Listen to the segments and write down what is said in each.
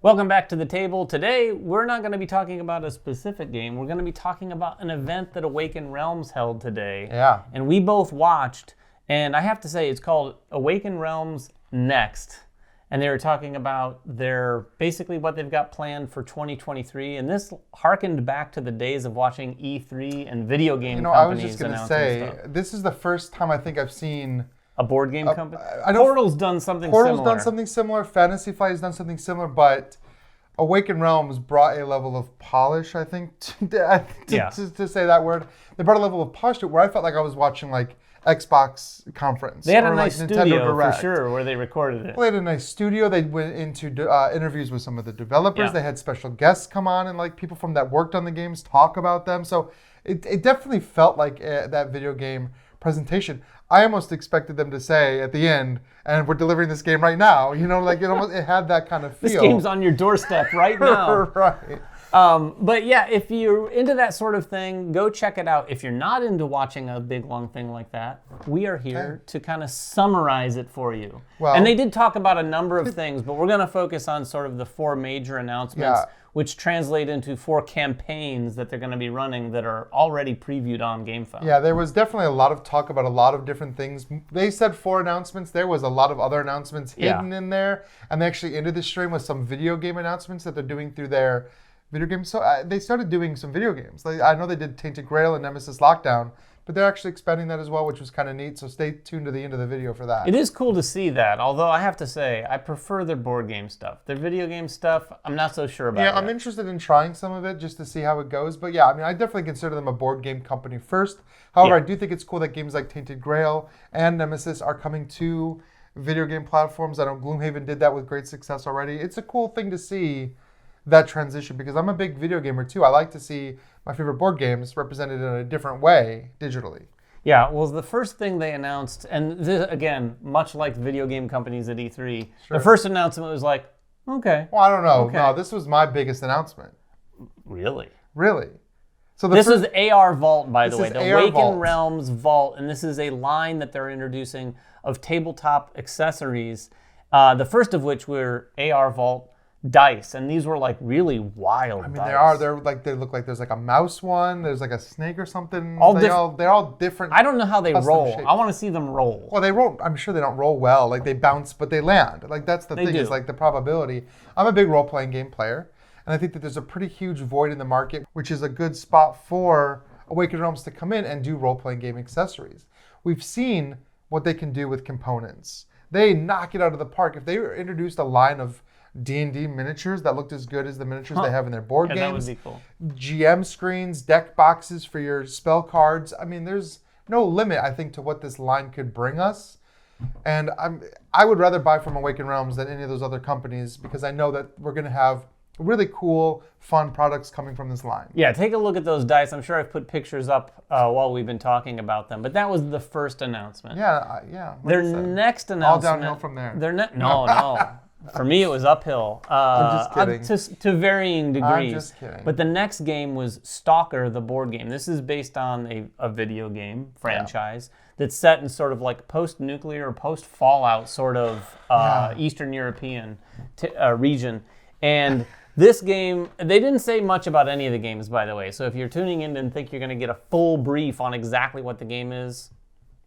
Welcome back to the table. Today, we're not going to be talking about a specific game. We're going to be talking about an event that Awaken Realms held today. Yeah. And we both watched, and I have to say, it's called Awaken Realms Next. And they were talking about basically what they've got planned for 2023. And this harkened back to the days of watching E3 and video game companies. I was just going to say, stuff. this is the first time I think I've seen a board game company? Portal's done something similar. Fantasy Flight has done something similar, but Awaken Realms brought a level of polish, I think, to say that word. They brought a level of polish to it where I felt like I was watching like Xbox conference. They had a nice Nintendo studio Direct. for sure where they recorded it. Well, they had a nice studio. They went into interviews with some of the developers. Yeah. They had special guests come on and like people from that worked on the games talk about them. So it definitely felt like that video game presentation. I almost expected them to say at the end, and we're delivering this game right now. You know, like it had that kind of feel. This game's on your doorstep right now. Right. But yeah, if you're into that sort of thing, go check it out. If you're not into watching a big, long thing like that, we are here to kind of summarize it for you. Well, and they did talk about a number of things, but we're going to focus on sort of the four major announcements, which translate into 4 campaigns that they're going to be running that are already previewed on Gamefound. Yeah, there was definitely a lot of talk about a lot of different things. They said 4 announcements. There was a lot of other announcements hidden in there. And they actually ended the stream with some video game announcements that they're doing through their video games. So they started doing some video games. I know they did Tainted Grail and Nemesis Lockdown, but they're actually expanding that as well, which was kind of neat. So stay tuned to the end of the video for that. It is cool to see that, although I have to say, I prefer their board game stuff. Their video game stuff, I'm not so sure about. Yeah, I'm interested in trying some of it just to see how it goes. But yeah, I mean, I definitely consider them a board game company first. However, I do think it's cool that games like Tainted Grail and Nemesis are coming to video game platforms. I know Gloomhaven did that with great success already. It's a cool thing to see that transition because I'm a big video gamer too. I like to see my favorite board games represented in a different way digitally. Yeah, well, the first thing they announced, and this, again, much like video game companies at E3, the first announcement was like, okay. Well, I don't know. Okay. No, this was my biggest announcement. Really? Really? So this is AR Vault, by the way, the Awaken Vault. Realms Vault, and this is a line that they're introducing of tabletop accessories, the first of which were AR Vault dice, and these were like really wild. I mean, dice. they look like there's like a mouse one, there's like a snake or something. They're all different. I don't know how they roll. shapes. I want to see them roll. Well, they roll. I'm sure they don't roll well. Like they bounce, but they land. Like that's the thing. Is like the probability. I'm a big role-playing game player, and I think that there's a pretty huge void in the market, which is a good spot for Awaken Realms to come in and do role-playing game accessories. We've seen what they can do with components. They knock it out of the park. If they introduced a line of D&D miniatures that looked as good as the miniatures they have in their board games. That would be cool. GM screens, deck boxes for your spell cards. I mean, there's no limit, I think, to what this line could bring us. And I would rather buy from Awaken Realms than any of those other companies because I know that we're going to have really cool, fun products coming from this line. Yeah, take a look at those dice. I'm sure I've put pictures up while we've been talking about them. But that was the first announcement. Yeah. Their next announcement. All downhill from there. No. For me, it was uphill. I'm just kidding. To varying degrees. I'm just kidding. But the next game was Stalker, the board game. This is based on a video game franchise that's set in sort of like post-nuclear, post-Fallout sort of Eastern European region. And this game, they didn't say much about any of the games, by the way. So if you're tuning in and think you're going to get a full brief on exactly what the game is,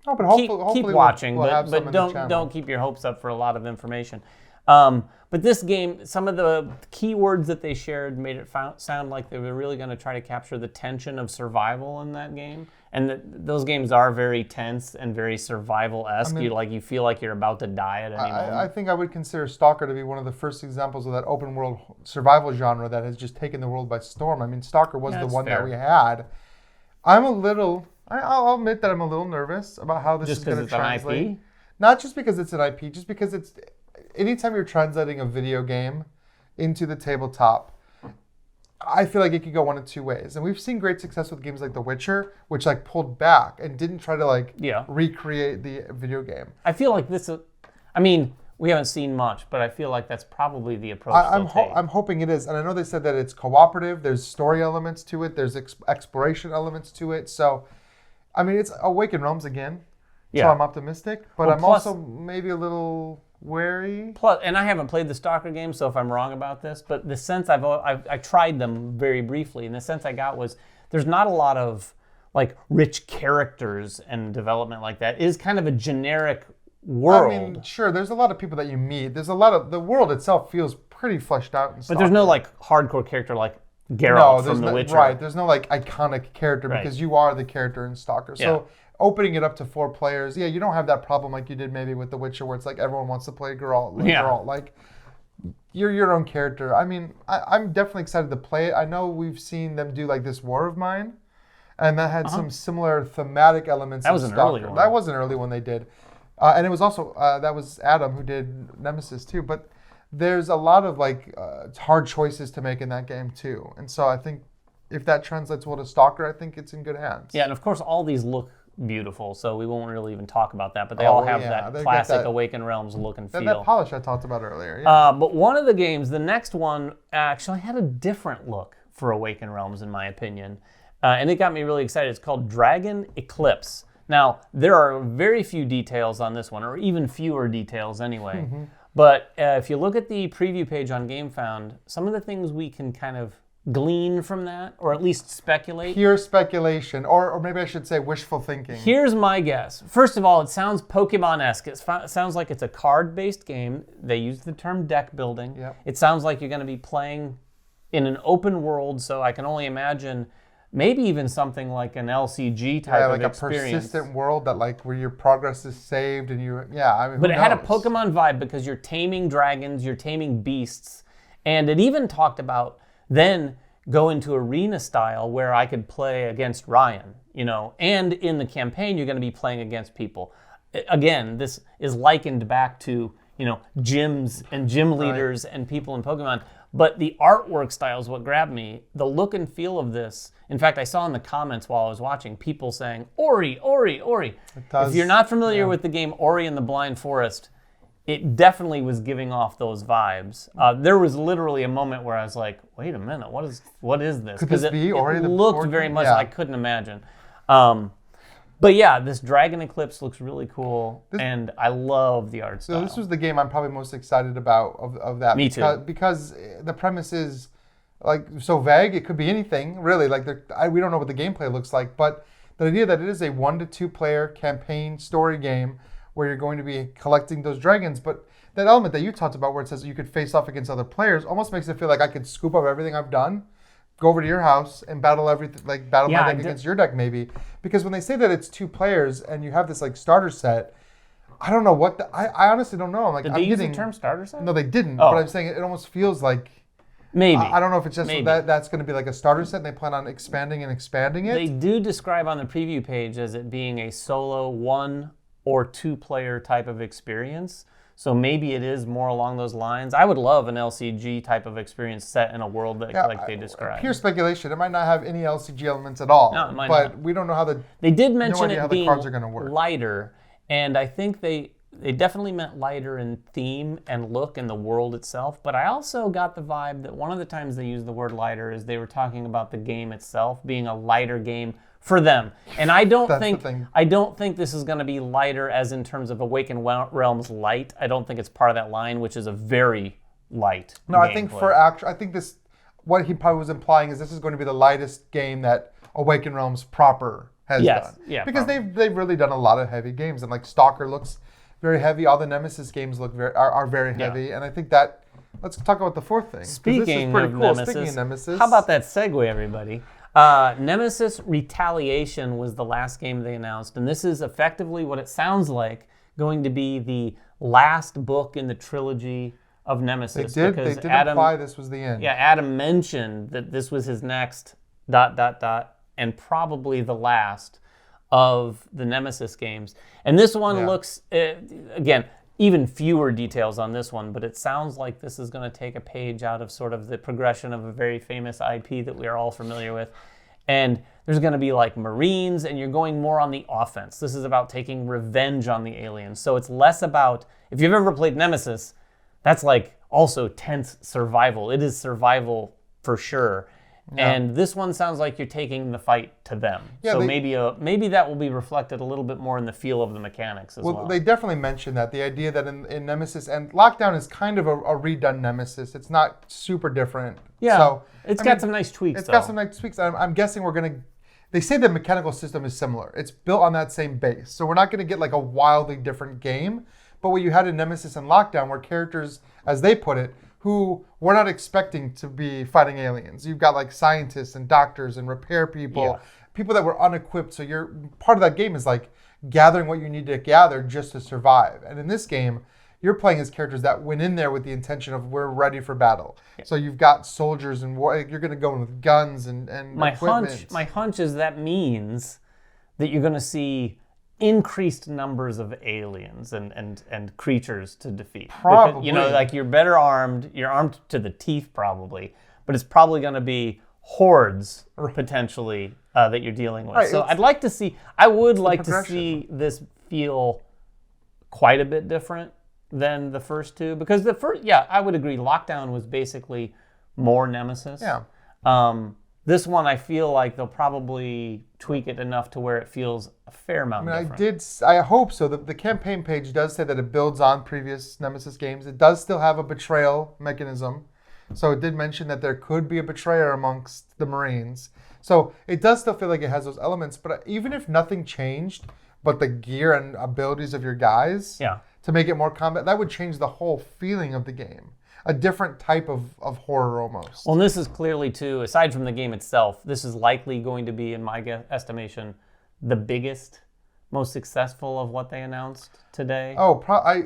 but hopefully keep watching, we'll but don't keep your hopes up for a lot of information. But this game, some of the keywords that they shared made it sound like they were really going to try to capture the tension of survival in that game. And those games are very tense and very survival-esque. You feel like you're about to die at any moment. I think I would consider Stalker to be one of the first examples of that open world survival genre that has just taken the world by storm. I mean, Stalker was the one that we had. I'll admit that I'm a little nervous about how this is going to translate. An IP? Not just because it's an IP, just because it's anytime you're translating a video game into the tabletop, I feel like it could go one of two ways. And we've seen great success with games like The Witcher, which like pulled back and didn't try to recreate the video game. I feel like this is, we haven't seen much, but I feel like that's probably the approach I'm hoping it is. And I know they said that it's cooperative. There's story elements to it. There's exploration elements to it. So, it's Awaken Realms again. So I'm optimistic. But I'm also maybe a little wary. Plus, and I haven't played the Stalker game, so if I'm wrong about this, but the sense I tried them very briefly, and the sense I got was there's not a lot of like rich characters and development like that. It is kind of a generic world. I mean, sure, there's a lot of people that you meet. There's a lot of, the world itself feels pretty fleshed out and stuff. But there's no like hardcore character like Geralt from The Witcher. Right, there's no like iconic character because you are the character in Stalker. So opening it up to 4 players, you don't have that problem like you did maybe with The Witcher where it's like everyone wants to play Geralt. Geralt. Like, you're your own character. I mean, I'm definitely excited to play it. I know we've seen them do like this War of Mine, and that had some similar thematic elements. That was an early one. That was an early one they did. And it was also, that was Adam who did Nemesis too. But there's a lot of like hard choices to make in that game too. And so I think if that translates well to Stalker, I think it's in good hands. Yeah, and of course all these look beautiful, so we won't really even talk about that. But they all have that classic Awaken Realms look and feel. That polish I talked about earlier. Yeah. But one of the games, the next one, actually had a different look for Awaken Realms, in my opinion. And it got me really excited. It's called Dragon Eclipse. Now, there are very few details on this one, or even fewer details anyway. Mm-hmm. But if you look at the preview page on Gamefound, some of the things we can kind of glean from that, or at least speculate. Pure speculation, or maybe I should say wishful thinking. Here's my guess. First of all, it sounds Pokemon-esque. It sounds like it's a card-based game. They use the term deck building. Yep. It sounds like you're going to be playing in an open world, so I can only imagine maybe even something like an LCG type of experience. Like a persistent world that like where your progress is saved and I mean, but it had a Pokemon vibe because you're taming dragons, you're taming beasts, and it even talked about then go into arena style where I could play against Ryan, and in the campaign you're going to be playing against people. Again, this is likened back to, gyms and gym leaders and people in Pokemon. But the artwork style is what grabbed me. The look and feel of this. In fact, I saw in the comments while I was watching people saying, Ori, Ori, Ori. If you're not familiar with the game Ori and the Blind Forest, it definitely was giving off those vibes. There was literally a moment where I was like, wait a minute, what is this? Could this be Ori? It looked very much, I couldn't imagine. But yeah, this Dragon Eclipse looks really cool, and I love the art style. So this was the game I'm probably most excited about of that. Me too. Because the premise is like so vague. It could be anything, really. Like we don't know what the gameplay looks like, but the idea that it is a 1 to 2 player campaign story game where you're going to be collecting those dragons, but that element that you talked about where it says you could face off against other players almost makes it feel like I could scoop up everything I've done, go over to your house and battle everything, like battle my deck against your deck maybe. Because when they say that it's 2 players and you have this like starter set, I don't know what I honestly don't know. I'm like, Did they use the term starter set? No, they didn't. But I'm saying it almost feels like maybe. I don't know if it's just that's going to be like a starter set and they plan on expanding it. They do describe on the preview page as it being a solo 1 or 2 player type of experience. So maybe it is more along those lines. I would love an LCG type of experience set in a world that like they described. Pure speculation. It might not have any LCG elements at all. No, it might but not. We don't know how They did mention it how being the cards are going to work. Lighter, and I think they definitely meant lighter in theme and look in the world itself. But I also got the vibe that one of the times they used the word lighter is they were talking about the game itself being a lighter game for them. And I don't think this is going to be lighter as in terms of Awaken Realms light. I don't think it's part of that line, which is a very light gameplay. I think this, what he probably was implying is this is going to be the lightest game that Awaken Realms proper has done. Yeah, because they've really done a lot of heavy games, and like Stalker looks very heavy. All the Nemesis games are very heavy, and I think that. Let's talk about the fourth thing. Speaking of Nemesis, how about that segue, everybody? Nemesis Retaliation was the last game they announced, and this is effectively what it sounds like going to be the last book in the trilogy of Nemesis. They did imply this was the end. Yeah, Adam mentioned that this was his next ... and probably the last of the Nemesis games. And this one looks, again, even fewer details on this one, but it sounds like this is going to take a page out of sort of the progression of a very famous IP that we are all familiar with. And there's going to be like Marines, and you're going more on the offense. This is about taking revenge on the aliens. So it's less about, if you've ever played Nemesis, that's like also tense survival. It is survival for sure. And this one sounds like you're taking the fight to them. So maybe that will be reflected a little bit more in the feel of the mechanics as well. They definitely mentioned that. The idea that in Nemesis, and Lockdown is kind of a redone Nemesis. It's not super different. Yeah, so, it's got some nice tweaks, It's got some nice tweaks. I'm guessing we're going to... They say the mechanical system is similar. It's built on that same base. So we're not going to get like a wildly different game. But what you had in Nemesis and Lockdown were characters, as they put it, who we're not expecting to be fighting aliens. You've got like scientists and doctors and repair people, people that were unequipped. So you're part of that game is like gathering what you need to gather just to survive. And in this game, you're playing as characters that went in there with the intention of we're ready for battle. So you've got soldiers and you're going to go in with guns and equipment. My hunch is that means that you're going to see increased numbers of aliens and creatures to defeat. Probably. Because, like you're better armed, you're armed to the teeth probably, but it's probably going to be hordes potentially that you're dealing with. Right, so I would like to see this feel quite a bit different than the first two, because I would agree, Lockdown was basically more Nemesis. This one, I feel like they'll probably tweak it enough to where it feels a fair amount different. I hope so. The campaign page does say that it builds on previous Nemesis games. It does still have a betrayal mechanism. So it did mention that there could be a betrayer amongst the Marines. So it does still feel like it has those elements. But even if nothing changed, but the gear and abilities of your guys to make it more combat, that would change the whole feeling of the game. A different type of horror almost. Well, and this is clearly, too, aside from the game itself, this is likely going to be, in my estimation, the biggest, most successful of what they announced today.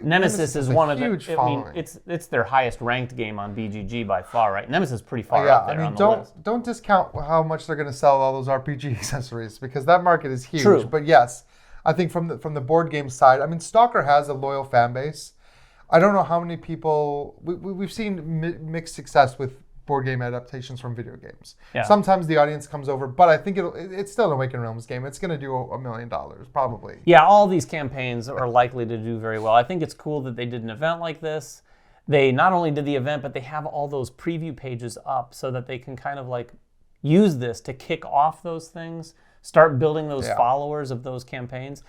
Nemesis is one of the... I mean, it's their highest ranked game on BGG by far, right? Nemesis is pretty far up there on the list. Don't discount how much they're going to sell all those RPG accessories, because that market is huge. True. But yes, I think from the board game side, I mean, Stalker has a loyal fan base. I don't know how many people... We've seen mixed success with board game adaptations from video games. Sometimes the audience comes over, but I think it's still an Awaken Realms game. It's going to do $1 million, probably. Yeah, all these campaigns are likely to do very well. I think it's cool that they did an event like this. They not only did the event, but they have all those preview pages up so that they can kind of like use this to kick off those things, start building those followers of those campaigns.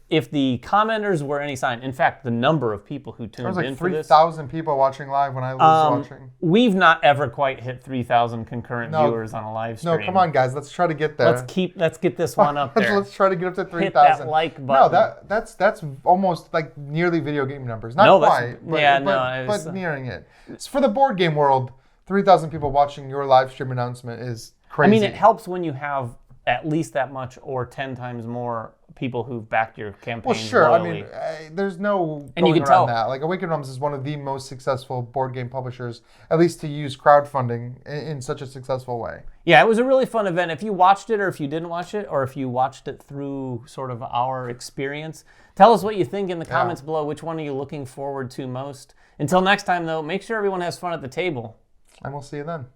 If the commenters were any sign, in fact, the number of people who tuned in for this... There was like 3,000 people watching live when I was watching. We've not ever quite hit 3,000 concurrent viewers on a live stream. No, come on, guys. Let's try to get there. Let's get this one up there. Let's try to get up to 3,000. Hit that like button. No, that's almost like nearly video game numbers. Not quite, but nearing it. So for the board game world, 3,000 people watching your live stream announcement is crazy. I mean, it helps when you have at least that much or 10 times more people who've backed your campaign. Well, sure. Loyally. I mean, there's no going around that. Like, Awaken Realms is one of the most successful board game publishers, at least to use crowdfunding in such a successful way. Yeah, it was a really fun event. If you watched it or if you didn't watch it or if you watched it through sort of our experience, tell us what you think in the comments below. Which one are you looking forward to most? Until next time, though, make sure everyone has fun at the table. And we'll see you then.